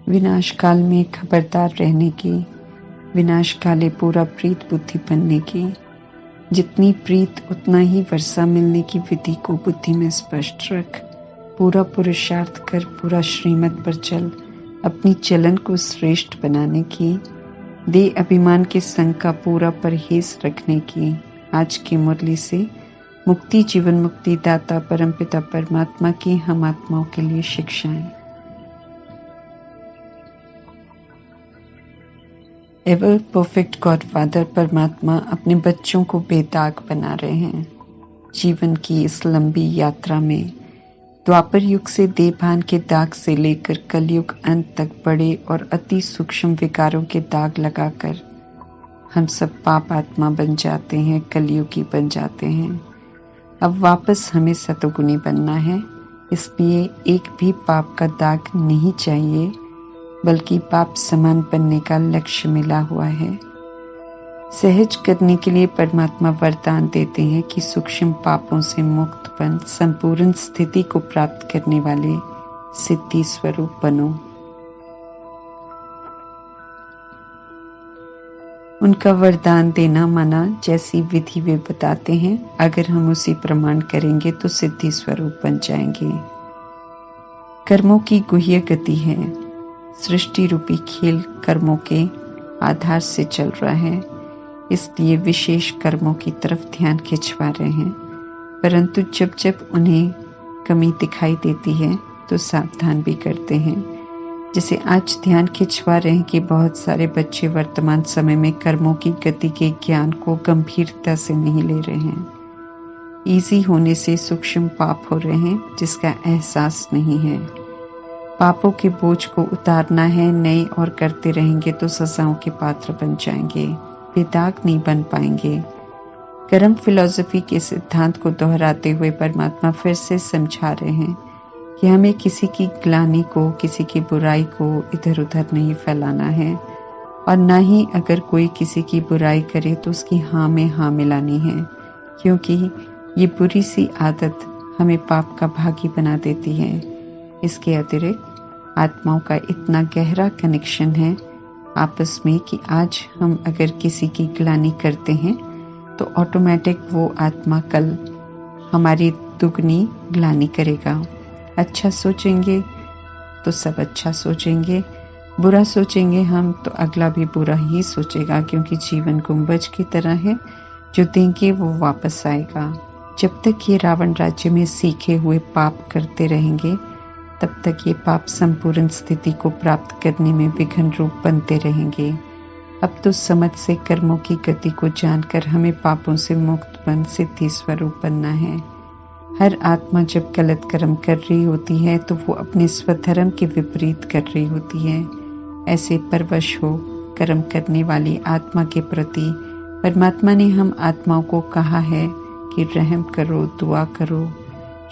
विनाश काल में खबरदार रहने की, विनाश काले पूरा प्रीत बुद्धि बनने की। जितनी प्रीत उतना ही वर्षा मिलने की विधि को बुद्धि में स्पष्ट रख। पूरा पुरुषार्थ कर, पूरा श्रीमत पर चल, अपनी चलन को श्रेष्ठ बनाने की। दे अभिमान के संग का पूरा परहेज रखने की। आज की मुरली से मुक्ति, जीवन मुक्ति दाता परमपिता परमात्मा की हम आत्माओं के लिए शिक्षाएं। एवर परफेक्ट गॉड फादर परमात्मा अपने बच्चों को बेदाग बना रहे हैं। जीवन की इस लंबी यात्रा में द्वापर युग से देवभान के दाग से लेकर कलयुग अंत तक बड़े और अति सूक्ष्म विकारों के दाग लगाकर हम सब पाप आत्मा बन जाते हैं, कलयुगी बन जाते हैं। अब वापस हमें सतोगुणी बनना है, इसलिए एक भी पाप का दाग नहीं चाहिए, बल्कि पाप समान बनने का लक्ष्य मिला हुआ है। सहज करने के लिए परमात्मा वरदान देते हैं कि सूक्ष्म पापों से मुक्त बन संपूर्ण स्थिति को प्राप्त करने वाले सिद्धि स्वरूप बनो। उनका वरदान देना माना जैसी विधि वे बताते हैं, अगर हम उसी प्रमाण करेंगे तो सिद्धि स्वरूप बन जाएंगे। कर्मों की गुह्य गति है। सृष्टि रूपी खेल कर्मों के आधार से चल रहा है, इसलिए विशेष कर्मों की तरफ ध्यान खिंचवा रहे हैं। परंतु जब जब उन्हें कमी दिखाई देती है तो सावधान भी करते हैं। जैसे आज ध्यान खिंचवा रहे हैं कि बहुत सारे बच्चे वर्तमान समय में कर्मों की गति के ज्ञान को गंभीरता से नहीं ले रहे हैं। इजी होने से सूक्ष्म पाप हो रहे हैं जिसका एहसास नहीं है। पापों के बोझ को उतारना है, नए और करते रहेंगे तो सजाओं के पात्र बन जाएंगे, बेदाग नहीं बन पाएंगे। कर्म फिलॉसफी के सिद्धांत को दोहराते हुए परमात्मा फिर से समझा रहे हैं कि हमें किसी की ग्लानि को, किसी की बुराई को इधर उधर नहीं फैलाना है, और ना ही अगर कोई किसी की बुराई करे तो उसकी हाँ में हाँ मिलानी है, क्योंकि ये बुरी सी आदत हमें पाप का भागी बना देती है। इसके अतिरिक्त आत्माओं का इतना गहरा कनेक्शन है आपस में कि आज हम अगर किसी की ग्लानि करते हैं तो ऑटोमेटिक वो आत्मा कल हमारी दुगनी ग्लानि करेगा। अच्छा सोचेंगे तो सब अच्छा सोचेंगे, बुरा सोचेंगे हम तो अगला भी बुरा ही सोचेगा, क्योंकि जीवन गुंबज की तरह है, जो देंगे वो वापस आएगा। जब तक ये रावण राज्य में सीखे हुए पाप करते रहेंगे तब तक ये पाप संपूर्ण स्थिति को प्राप्त करने में विघ्न रूप बनते रहेंगे। अब तो समझ से कर्मों की गति को जानकर हमें पापों से मुक्त बन सिद्धि स्वरूप बनना है। हर आत्मा जब गलत कर्म कर रही होती है तो वो अपने स्वधर्म के विपरीत कर रही होती है। ऐसे परवश हो कर्म करने वाली आत्मा के प्रति परमात्मा ने हम आत्माओं को कहा है कि रहम करो, दुआ करो,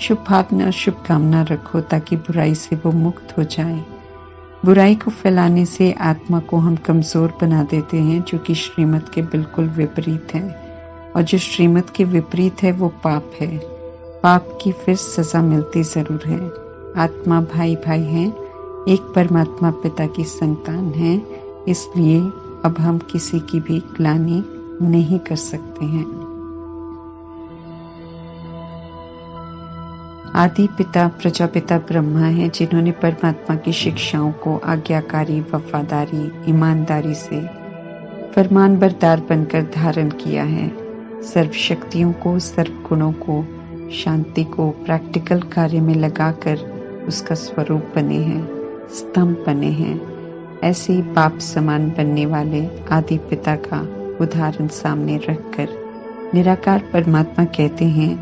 शुभ भावना शुभकामना रखो ताकि बुराई से वो मुक्त हो जाए। बुराई को फैलाने से आत्मा को हम कमजोर बना देते हैं, जो कि श्रीमत के बिल्कुल विपरीत है, और जो श्रीमत के विपरीत है वो पाप है। पाप की फिर सजा मिलती जरूर है। आत्मा भाई भाई हैं, एक परमात्मा पिता की संतान है, इसलिए अब हम किसी की भी ग्लानि नहीं कर सकते हैं। आदि पिता प्रजापिता ब्रह्मा हैं, जिन्होंने परमात्मा की शिक्षाओं को आज्ञाकारी, वफादारी, ईमानदारी से फरमान बरदार बनकर धारण किया है। सर्व शक्तियों को, सर्व गुणों को, शांति को प्रैक्टिकल कार्य में लगाकर उसका स्वरूप बने हैं, स्तंभ बने हैं। ऐसे ही पाप समान बनने वाले आदि पिता का उदाहरण सामने रखकर निराकार परमात्मा कहते हैं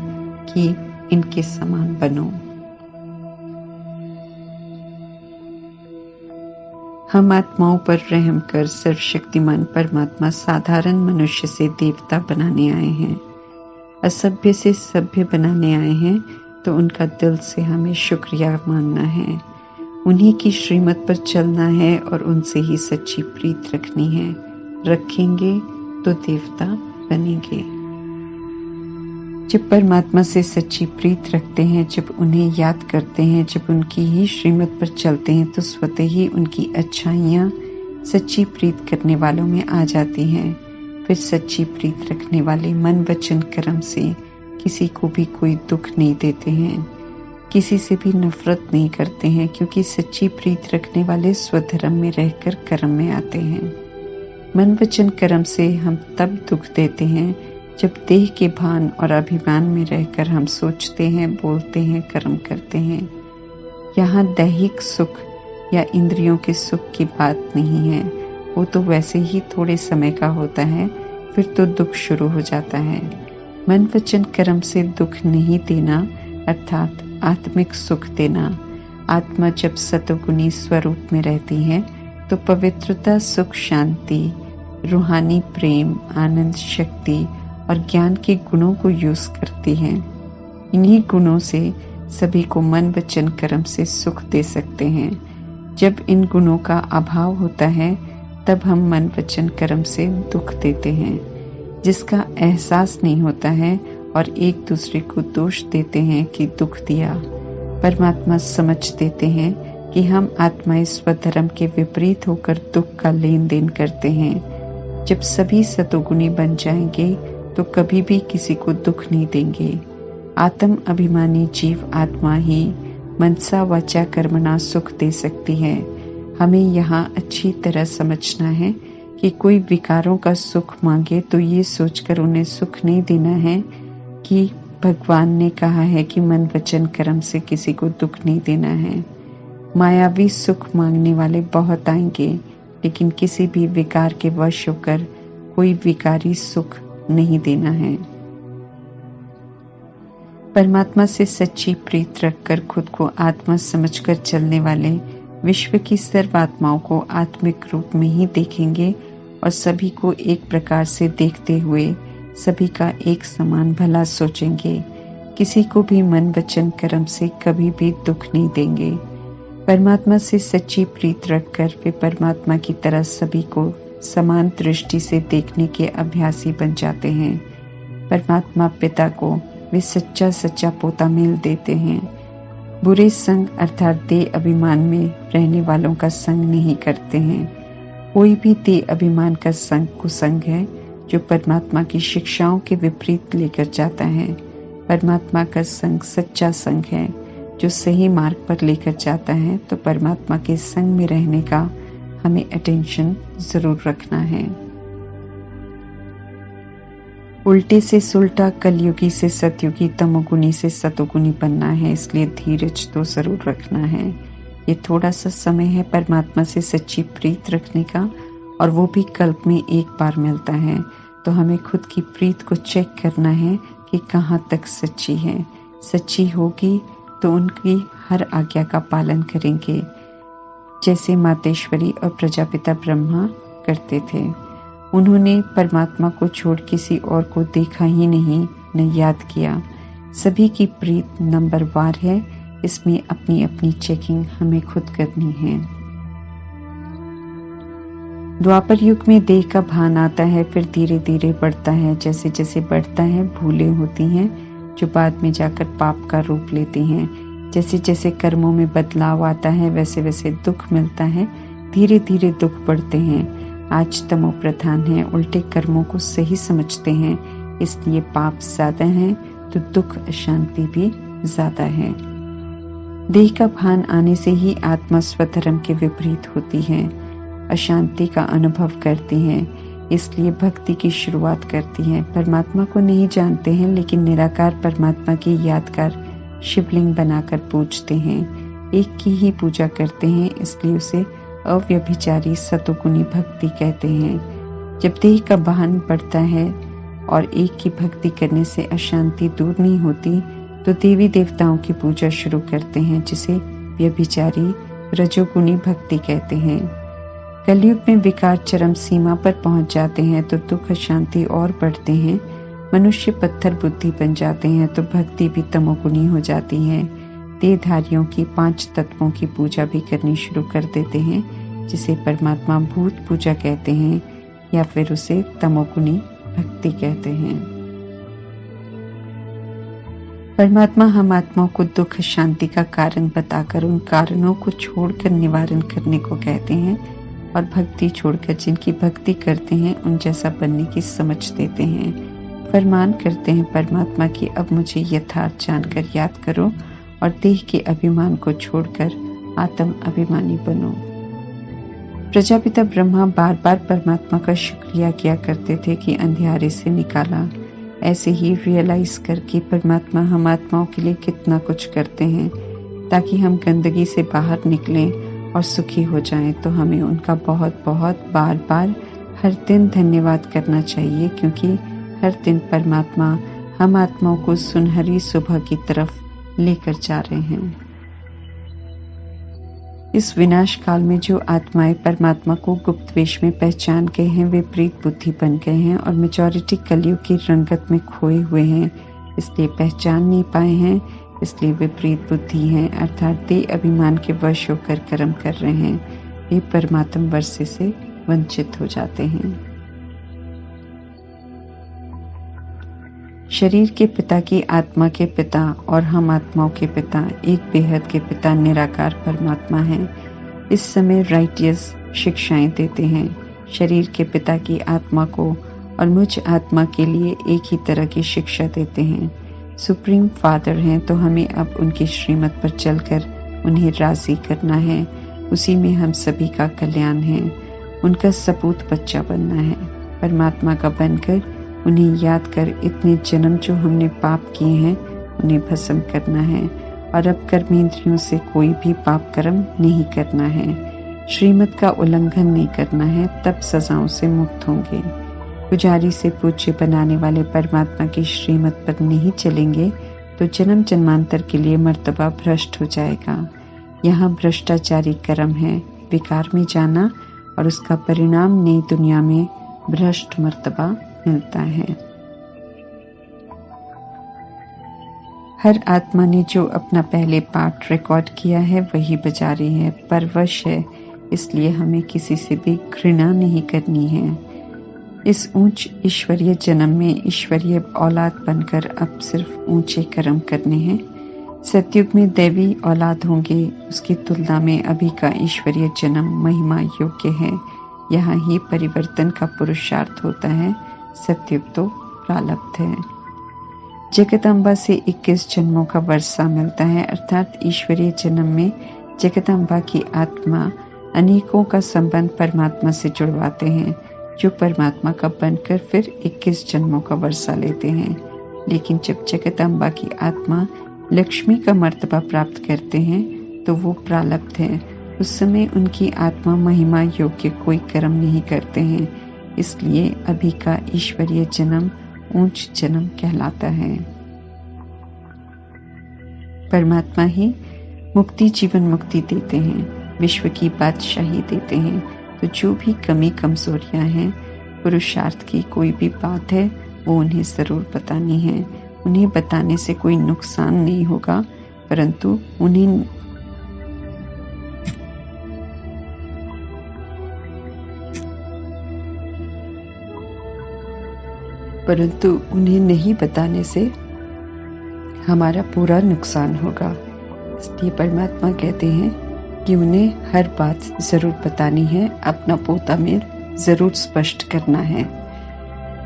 कि इनके समान बनो। हम आत्माओं पर रहम कर सर्वशक्तिमान परमात्मा साधारण मनुष्य से देवता बनाने आए हैं, असभ्य से सभ्य बनाने आए हैं, तो उनका दिल से हमें शुक्रिया मानना है। उन्हीं की श्रीमत पर चलना है और उनसे ही सच्ची प्रीत रखनी है। रखेंगे तो देवता बनेंगे। जब परमात्मा से सच्ची प्रीत रखते हैं, जब उन्हें याद करते हैं, जब उनकी ही श्रीमत पर चलते हैं, तो स्वतः ही उनकी अच्छाइयाँ सच्ची प्रीत करने वालों में आ जाती हैं। फिर सच्ची प्रीत रखने वाले मन वचन कर्म से किसी को भी कोई दुख नहीं देते हैं, किसी से भी नफरत नहीं करते हैं, क्योंकि सच्ची प्रीत रखने वाले स्वधर्म में रहकर कर्म में आते हैं। मन वचन कर्म से हम तब दुख देते हैं जब देह के भान और अभिमान में रहकर हम सोचते हैं, बोलते हैं, कर्म करते हैं। यहाँ दैहिक सुख या इंद्रियों के सुख की बात नहीं है, वो तो वैसे ही थोड़े समय का होता है, फिर तो दुख शुरू हो जाता है। मन वचन कर्म से दुख नहीं देना अर्थात आत्मिक सुख देना। आत्मा जब सतोगुणी स्वरूप में रहती है तो पवित्रता, सुख, शांति, रूहानी प्रेम, आनंद, शक्ति और ज्ञान के गुणों को यूज करती है। इन्हीं गुणों से सभी को मन वचन कर्म से सुख दे सकते हैं। जब इन गुणों का अभाव होता है तब हम मन वचन कर्म से दुख देते हैं। जिसका एहसास नहीं होता है और एक दूसरे को दोष देते हैं कि दुख दिया, परमात्मा समझ देते हैं कि हम आत्माएं स्वधर्म के विपरीत होकर दुख का लेन देन करते हैं। जब सभी सतोगुणी बन जाएंगे तो कभी भी किसी को दुख नहीं देंगे। आत्म अभिमानी जीव आत्मा ही मनसा वाचा कर्मणा सुख दे सकती है। हमें यहाँ अच्छी तरह समझना है कि कोई विकारों का सुख मांगे तो ये सोचकर उन्हें सुख नहीं देना है कि भगवान ने कहा है कि मन वचन कर्म से किसी को दुख नहीं देना है। मायावी सुख मांगने वाले बहुत आएंगे, लेकिन किसी भी विकार के वश होकर कोई विकारी सुख नहीं देना है। परमात्मा से सच्ची प्रीत रखकर खुद को आत्मा समझकर चलने वाले विश्व की सर्व आत्माओं को आत्मिक रूप में ही देखेंगे और सभी को एक प्रकार से देखते हुए सभी का एक समान भला सोचेंगे। किसी को भी मन वचन कर्म से कभी भी दुख नहीं देंगे। परमात्मा से सच्ची प्रीत रखकर वे परमात्मा की तरह सभी को समान दृष्टि से देखने के अभ्यासी बन जाते हैं। परमात्मा पिता को वे सच्चा सच्चा पोता मिल देते हैं। बुरे संग अर्थात देह अभिमान में रहने वालों का संग नहीं करते हैं। कोई भी देह अभिमान का संग कुसंग है जो परमात्मा की शिक्षाओं के विपरीत लेकर जाता है। परमात्मा का संग सच्चा संग है जो सही मार्ग पर लेकर जाता है। तो परमात्मा के संग में रहने का हमें अटेंशन जरूर रखना है। उल्टे से सुलटा, कलयुगी से सतयुगी, तमोगुनी से सतोगुनी बनना है, इसलिए धीरज तो जरूर रखना है। ये थोड़ा सा समय है परमात्मा से सच्ची प्रीत रखने का, और वो भी कल्प में एक बार मिलता है। तो हमें खुद की प्रीत को चेक करना है कि कहाँ तक सच्ची है। सच्ची होगी तो उनकी हर आज्ञा का पालन करेंगे, जैसे मातेश्वरी और प्रजापिता ब्रह्मा करते थे। उन्होंने परमात्मा को छोड़ किसी और को देखा ही नहीं, न याद किया। सभी की प्रीत नंबरवार है, इसमें अपनी अपनी चेकिंग हमें खुद करनी है। द्वापर युग में देह का भान आता है, फिर धीरे धीरे बढ़ता है। जैसे जैसे बढ़ता है भूलें होती हैं जो बाद में जाकर पाप का रूप लेती हैं। जैसे जैसे कर्मों में बदलाव आता है वैसे वैसे दुख मिलता है, धीरे धीरे दुख बढ़ते हैं। आज तमो प्रधान है, उल्टे कर्मों को सही समझते हैं, इसलिए पाप ज्यादा है तो दुख अशांति भी ज्यादा है। देह का भान आने से ही आत्मा स्वधर्म के विपरीत होती है, अशांति का अनुभव करती हैं, इसलिए भक्ति की शुरुआत करती हैं। परमात्मा को नहीं जानते हैं, लेकिन निराकार परमात्मा की यादगार शिवलिंग बनाकर पूजते हैं। एक की ही पूजा करते हैं, इसलिए उसे अव्यभिचारी सतोगुणी भक्ति कहते हैं। जब देह का वाहन बढ़ता है और एक की भक्ति करने से अशांति दूर नहीं होती, तो देवी देवताओं की पूजा शुरू करते हैं, जिसे व्यभिचारी रजोगुणी भक्ति कहते हैं। कलयुग में विकार चरम सीमा पर पहुंच जाते हैं तो दुख अशांति और बढ़ते हैं। मनुष्य पत्थर बुद्धि बन जाते हैं तो भक्ति भी तमोगुणी हो जाती है। देहधारियों की 5 तत्वों की पूजा भी करनी शुरू कर देते हैं, जिसे परमात्मा भूत पूजा कहते हैं या फिर उसे तमोगुणी भक्ति कहते हैं। परमात्मा हम आत्माओं को दुख शांति का कारण बताकर उन कारणों को छोड़कर निवारण करने को कहते हैं और भक्ति छोड़कर जिनकी भक्ति करते हैं उन जैसा बनने की समझ देते हैं। फरमान करते हैं परमात्मा की अब मुझे यथार्थ जानकर याद करो और देह के अभिमान को छोड़कर आत्म अभिमानी बनो। प्रजापिता ब्रह्मा बार बार परमात्मा का शुक्रिया किया करते थे कि अंधियारे से निकाला। ऐसे ही रियलाइज करके परमात्मा हम आत्माओं के लिए कितना कुछ करते हैं ताकि हम गंदगी से बाहर निकलें और सुखी हो जाएं, तो हमें उनका बहुत बहुत बार बार हर दिन धन्यवाद करना चाहिए, क्योंकि हर दिन परमात्मा हम आत्माओं को सुनहरी सुबह की तरफ लेकर जा रहे हैं। इस विनाश काल में जो आत्माएं परमात्मा को गुप्त वेश में पहचान गए हैं वे प्रीत बुद्धि बन गए हैं और मेजॉरिटी कलयुग की रंगत में खोए हुए हैं, इसलिए पहचान नहीं पाए हैं, इसलिए वे प्रीत बुद्धि हैं, अर्थात देह अभिमान के वश होकर कर्म कर रहे हैं। वे परमात्म वर्षे से वंचित हो जाते हैं। शरीर के पिता की आत्मा के पिता और हम आत्माओं के पिता एक बेहद के पिता निराकार परमात्मा हैं। इस समय राइटियस शिक्षाएं देते हैं। शरीर के पिता की आत्मा को और मुझ आत्मा के लिए एक ही तरह की शिक्षा देते हैं। सुप्रीम फादर हैं, तो हमें अब उनकी श्रीमत पर चलकर उन्हें राजी करना है। उसी में हम सभी का कल्याण है। उनका सपूत बच्चा बनना है, परमात्मा का बनकर उन्हें याद कर इतने जन्म जो हमने पाप किए हैं उन्हें भस्म करना है और अब कर्मेंद्रियों से कोई भी पाप कर्म नहीं करना है। श्रीमत का उल्लंघन नहीं करना है, तब सजाओं से मुक्त होंगे। पुजारी से पूज्य बनाने वाले परमात्मा की श्रीमत पर नहीं चलेंगे तो जन्म जन्मांतर के लिए मर्तबा भ्रष्ट हो जाएगा। यहाँ भ्रष्टाचारी कर्म है, विकार में जाना, और उसका परिणाम नई दुनिया में भ्रष्ट मर्तबा मिलता है। हर आत्मा ने जो अपना पहले पार्ट रिकॉर्ड किया है वही बजा रही है, परवश है, इसलिए हमें किसी से भी घृणा नहीं करनी है। इस ऊंच ईश्वरीय जन्म में ईश्वरीय औलाद बनकर अब सिर्फ ऊंचे कर्म करने हैं। सतयुग में दैवी औलाद होंगे, उसकी तुलना में अभी का ईश्वरीय जन्म महिमा योग्य है। यहाँ ही परिवर्तन का पुरुषार्थ होता है। सतयुग तो प्रारब्ध है। जगदम्बा से 21 जन्मों का वर्षा मिलता है, अर्थात ईश्वरीय जन्म में जगदम्बा की आत्मा अनेकों का संबंध परमात्मा से जुड़वाते हैं, जो परमात्मा का बनकर फिर 21 जन्मों का वर्षा लेते हैं। लेकिन जब जगदम्बा की आत्मा लक्ष्मी का मर्तबा प्राप्त करते हैं तो वो प्रारब्ध है। उस समय उनकी आत्मा महिमा योग्य कोई कर्म नहीं करते हैं, इसलिए अभी का ईश्वरीय जन्म ऊंच जन्म कहलाता है। परमात्मा ही मुक्ति जीवन मुक्ति देते हैं, विश्व की बादशाही देते हैं। तो जो भी कमी कमजोरियां हैं, पुरुषार्थ की कोई भी बात है, वो उन्हें जरूर बतानी है। उन्हें बताने से कोई नुकसान नहीं होगा, परंतु उन्हें नहीं बताने से हमारा पूरा नुकसान होगा। इसलिए परमात्मा कहते हैं कि उन्हें हर बात जरूर बतानी है, अपना पोता में जरूर स्पष्ट करना है,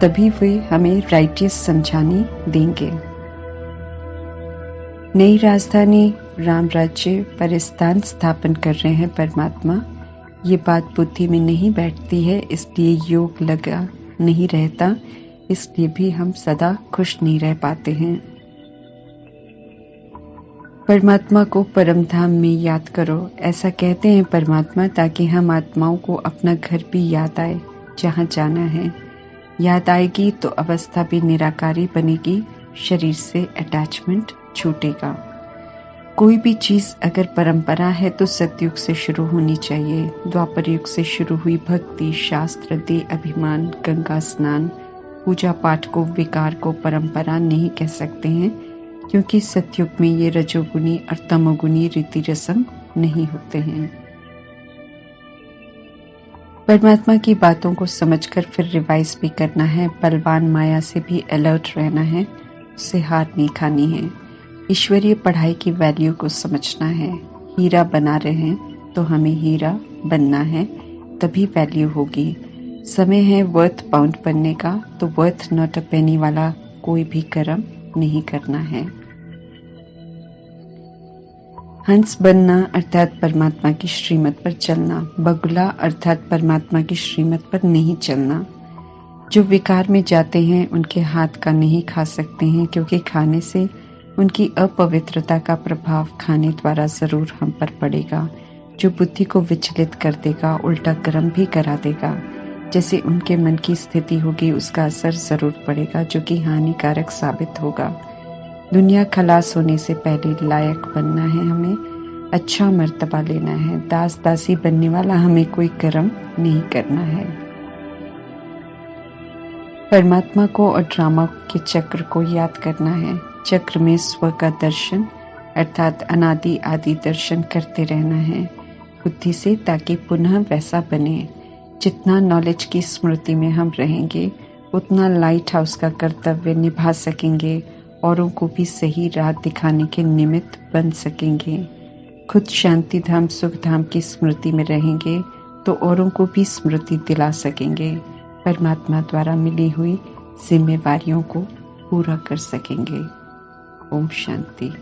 तभी वे हमें राइटियस समझानी देंगे। नई राजधानी राम राज्य पर स्थान स्थापन कर रहे हैं परमात्मा। ये बात बुद्धि में नहीं बैठती है, इसलिए योग लगा नहीं रहता, इसलिए भी हम सदा खुश नहीं रह पाते हैं। परमात्मा को परम धाम में याद करो, ऐसा कहते हैं परमात्मा, ताकि हम आत्माओं को अपना घर भी याद आए जहाँ जाना है। याद आएगी तो अवस्था भी निराकारी बनेगी, शरीर से अटैचमेंट छूटेगा। कोई भी चीज अगर परंपरा है तो सतयुग से शुरू होनी चाहिए। द्वापर युग से शुरू हुई भक्ति, शास्त्र, देह अभिमान, गंगा स्नान, पूजा पाठ को विकार को परंपरा नहीं कह सकते हैं, क्योंकि सतयुग में ये रजोगुणी और तमोगुणी रीति रस्म नहीं होते हैं। परमात्मा की बातों को समझकर फिर रिवाइज भी करना है। बलवान माया से भी अलर्ट रहना है, उससे हार नहीं खानी है। ईश्वरीय पढ़ाई की वैल्यू को समझना है। हीरा बना रहे हैं तो हमें हीरा बनना है, तभी वैल्यू होगी। समय है वर्थ पाउंड बनने का, तो वर्थ नॉट अ पेनी वाला कोई भी कर्म नहीं करना है। हंस बनना अर्थात परमात्मा की श्रीमत पर चलना, बगुला अर्थात परमात्मा की श्रीमत पर नहीं चलना। जो विकार में जाते हैं उनके हाथ का नहीं खा सकते हैं, क्योंकि खाने से उनकी अपवित्रता का प्रभाव खाने द्वारा जरूर हम पर पड़ेगा, जो बुद्धि को विचलित कर देगा, उल्टा कर्म भी करा देगा। जैसे उनके मन की स्थिति होगी उसका असर जरूर पड़ेगा, जो कि हानिकारक साबित होगा। दुनिया खलास होने से पहले लायक बनना है, हमें अच्छा मर्तबा लेना है। दास दासी बनने वाला हमें कोई कर्म नहीं करना है। परमात्मा को और ड्रामा के चक्र को याद करना है। चक्र में स्व का दर्शन अर्थात अनादि आदि दर्शन करते रहना है बुद्धि से, ताकि पुनः वैसा बने। जितना नॉलेज की स्मृति में हम रहेंगे उतना लाइट हाउस का कर्तव्य निभा सकेंगे, औरों को भी सही राह दिखाने के निमित्त बन सकेंगे। खुद शांति धाम सुख धाम की स्मृति में रहेंगे तो औरों को भी स्मृति दिला सकेंगे। परमात्मा द्वारा मिली हुई जिम्मेवारियों को पूरा कर सकेंगे। ओम शांति।